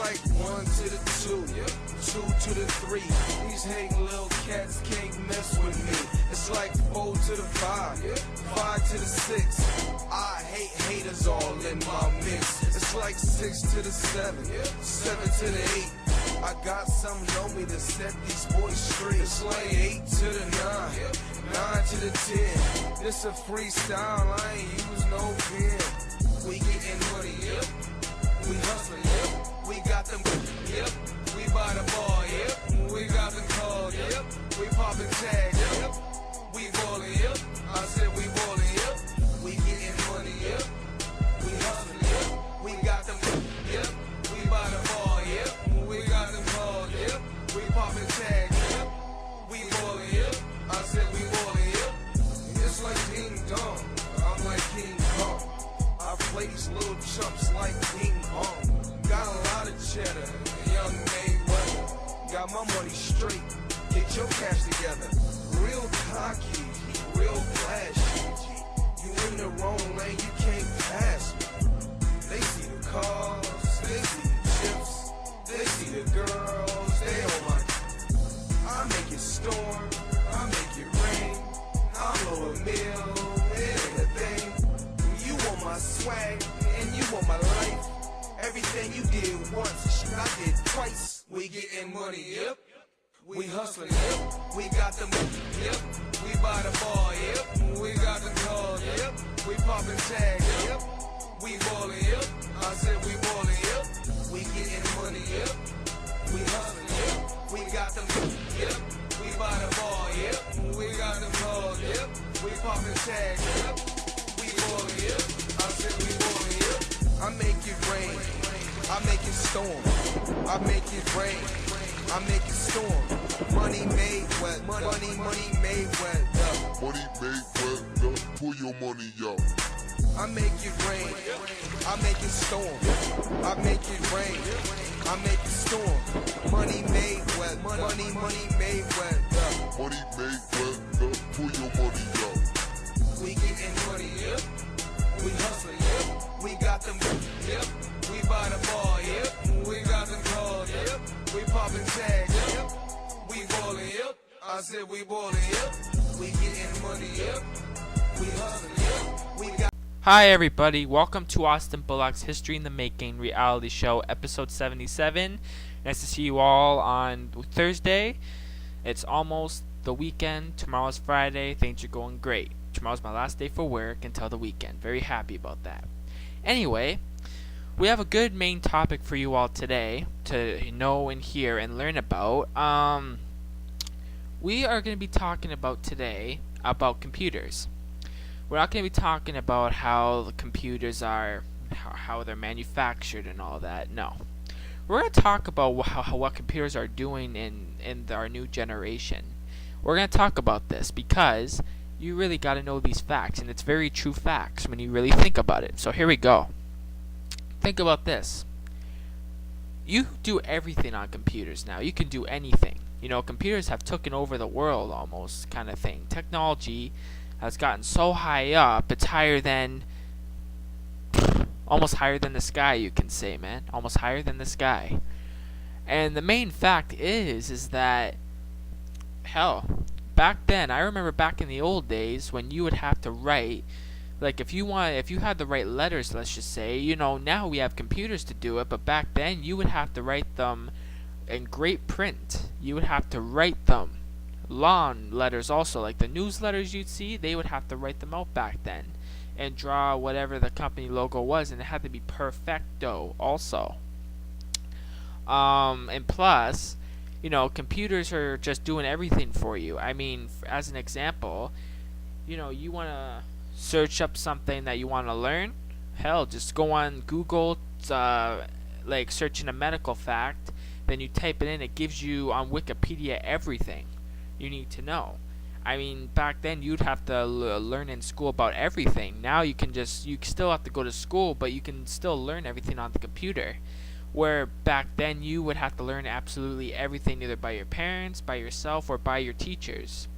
like 1 to the 2, 2 to the 3. These hating little cats can't mess with me. It's like 4 to the 5, 5 to the 6. I hate haters all in my mix. It's like 6 to the 7, 7 to the 8. I got something on me to set these boys straight. It's like 8 to the 9, 9 to the 10. This a freestyle, I ain't use no pen. We getting money, we hustling, we got them, we buy the bar, we got them called, we poppin' tags, we ballin', I said we ballin', we getting money, we hustling, we got them, we buy the bar, we got them called, we poppin' tags, we ballin', I said we ballin', it's like ding dong, I'm like King Kong. I play these little chumps like ping pong. Got a lot of cheddar, young Mayweather. Got my money straight, get your cash together. Real cocky, real flashy. You in the wrong lane, you can't pass me. They see the cars, they see the chips, they see the girls, they on my. I make it storm, I make it rain. I blow a meal, it ain't a thing. You want my swag, and you want my life. Everything you did once, I did twice. We getting money, we hustling, we got the money, we buy the bar, we got the cars, we poppin' tags, we ballin', I said we ballin', we getting money, we hustling, we got the money, we buy the bar, we got the cars, we poppin' tags, we ballin', I said we ballin', I make it rain, I make it storm, I make it rain, I make it storm. Money made wet, money made wet, Money made wet, pull your money out. I make it rain, I make it storm, I make it rain, I make it storm. Money made wet, money made wet, Money made wet, pull your money out. We getting money, we hustling, we got them, we buy the bar, we got them cars, we poppin' tags, we ballin', I said we ballin', we getting money, we hustling, we got. Hi everybody, welcome to Austin Bullock's History in the Making reality show, episode 77. Nice to see you all on Thursday. It's almost the weekend. Tomorrow's Friday. Things are going great. Tomorrow's my last day for work until the weekend. Very happy about that. Anyway, we have a good main topic for you all today to know and hear and learn about. We are going to be talking about today about computers. We're not going to be talking about how the computers are, how they're manufactured and all that. No. We're going to talk about what computers are doing in our new generation. We're going to talk about this because you really got to know these facts, and it's very true facts when you really think about it. So here we go. Think about this. You do everything on computers now. You can do anything. You know, computers have taken over the world almost, kind of thing. Technology has gotten so high up, it's higher than, almost higher than the sky, you can say, man. Almost higher than the sky. And the main fact is that, hell, back then, I remember back in the old days when you would have to write, like if you had to write letters, let's just say, you know, now we have computers to do it, but back then you would have to write them in great print. You would have to write them. Long letters also, like the newsletters you'd see, they would have to write them out back then and draw whatever the company logo was, and it had to be perfecto also. And plus, you know, computers are just doing everything for you. I mean, as an example, you know, you want to search up something that you want to learn, hell, just go on Google, like searching a medical fact, then you type it in, it gives you on Wikipedia everything you need to know. I mean, back then you'd have to learn in school about everything. Now you still have to go to school, but you can still learn everything on the computer. Where back then you would have to learn absolutely everything either by your parents, by yourself, or by your teachers.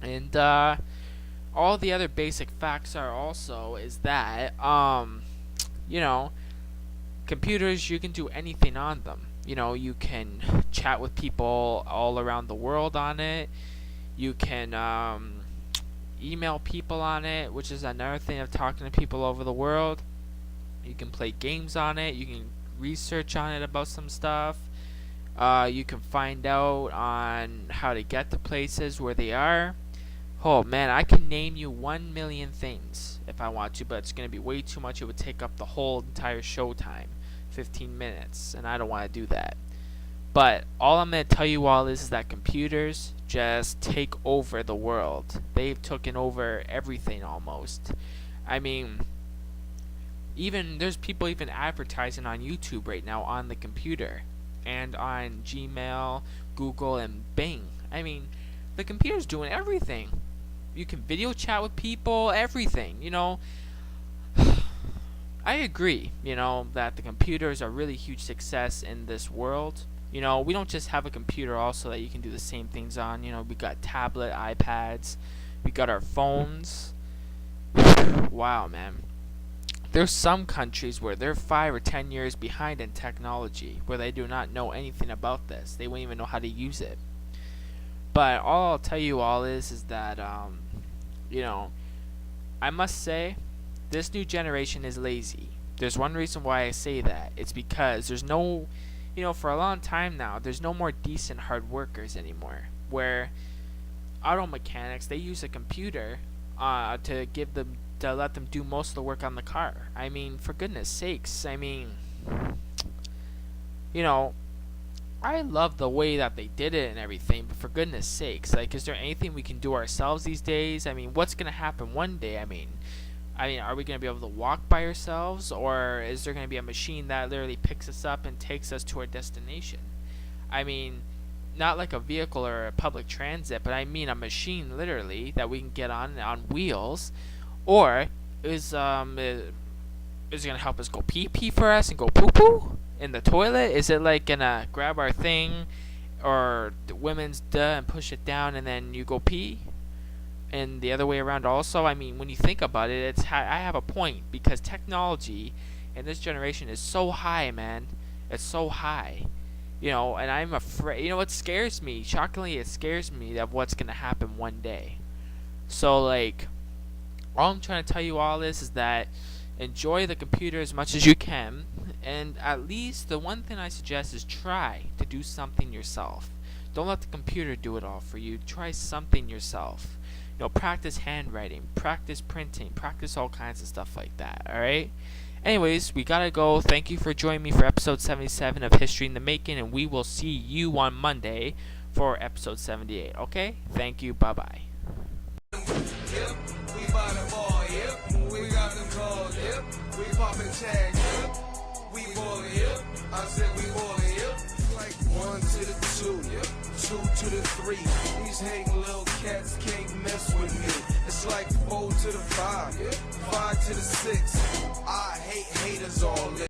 And all the other basic facts are also is that you know, computers, you can do anything on them. You know, you can chat with people all around the world on it. You can email people on it, which is another thing of talking to people over the world. You can play games on it. You can research on it about some stuff. You can find out on how to get to places where they are. Oh man, I can name you 1 million things if I want to, but it's going to be way too much. It would take up the whole entire show time, 15 minutes, and I don't want to do that. But all I'm going to tell you all is that computers just take over the world. They've taken over everything almost. I mean, there's people even advertising on YouTube right now on the computer and on Gmail, Google, and Bing. I mean, the computer's doing everything. You can video chat with people, everything, you know. I agree, you know, that the computers are really huge success in this world. You know, we don't just have a computer also that you can do the same things on. You know, we got tablet, iPads, we got our phones. Wow, man. There's some countries where they're 5 or 10 years behind in technology, where they do not know anything about this. They won't even know how to use it. But all I'll tell you all is that, you know, I must say, this new generation is lazy. There's one reason why I say that. It's because there's no, you know, for a long time now, there's no more decent hard workers anymore. Where auto mechanics, they use a computer to let them do most of the work on the car. I mean, for goodness sakes, I mean, you know, I love the way that they did it and everything, but for goodness sakes, like, is there anything we can do ourselves these days? I mean, what's going to happen one day? I mean, are we going to be able to walk by ourselves, or is there going to be a machine that literally picks us up and takes us to our destination? I mean, not like a vehicle or a public transit, but I mean a machine literally that we can get on wheels, or is it going to help us go pee for us and go poo in the toilet? Is it like gonna grab our thing or the women's and push it down and then you go pee? And the other way around also. I mean, when you think about it, I have a point, because technology in this generation is so high, man. It's so high. You know, and I'm afraid, you know, it scares me. Shockingly, it scares me of what's gonna happen one day. So, like, all I'm trying to tell you all is that enjoy the computer as much as you can, and at least the one thing I suggest is try to do something yourself. Don't let the computer do it all for you. Try something yourself. You know, practice handwriting, practice printing, practice all kinds of stuff like that, alright? Anyways, we gotta go. Thank you for joining me for episode 77 of History in the Making, and we will see you on Monday for episode 78, okay? Thank you, bye-bye. Yep, we buy the ball, yep. We got them calls, yep. We poppin' tags, yep. We ballin', yep. I said we ballin', yep. Like 1 to the 2, yep. 2 to the 3. These hating little cats can't mess with me. It's like 4 to the 5, yep. 5 to the 6. I hate haters all day.